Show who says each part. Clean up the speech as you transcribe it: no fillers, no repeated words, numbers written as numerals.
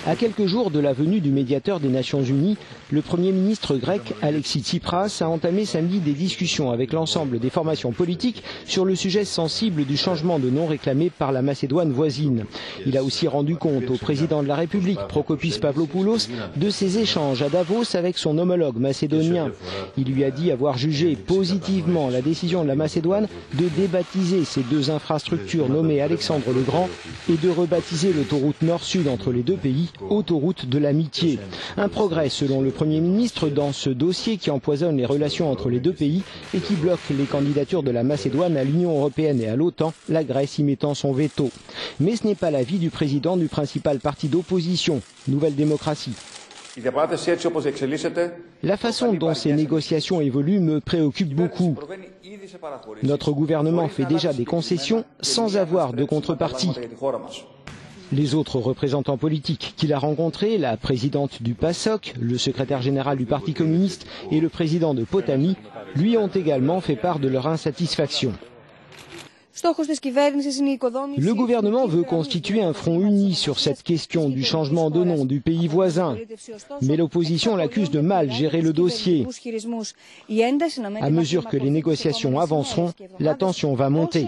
Speaker 1: À quelques jours de la venue du médiateur des Nations Unies, le Premier ministre grec Alexis Tsipras a entamé samedi des discussions avec l'ensemble des formations politiques sur le sujet sensible du changement de nom réclamé par la Macédoine voisine. Il a aussi rendu compte au président de la République, Prokopis Pavlopoulos, de ses échanges à Davos avec son homologue macédonien. Il lui a dit avoir jugé positivement la décision de la Macédoine de débaptiser ces deux infrastructures nommées Alexandre le Grand et de rebaptiser l'autoroute nord-sud entre les deux pays, autoroute de l'amitié. Un progrès selon le Premier ministre dans ce dossier qui empoisonne les relations entre les deux pays et qui bloque les candidatures de la Macédoine à l'Union européenne et à l'OTAN, la Grèce y mettant son veto. Mais ce n'est pas l'avis du président du principal parti d'opposition, Nouvelle Démocratie. La façon dont ces négociations évoluent me préoccupe beaucoup. Notre gouvernement fait déjà des concessions sans avoir de contrepartie. Les autres représentants politiques qu'il a rencontrés, la présidente du PASOK, le secrétaire général du Parti communiste et le président de Potami, lui ont également fait part de leur insatisfaction. Le gouvernement veut constituer un front uni sur cette question du changement de nom du pays voisin. Mais l'opposition l'accuse de mal gérer le dossier. À mesure que les négociations avanceront, la tension va monter.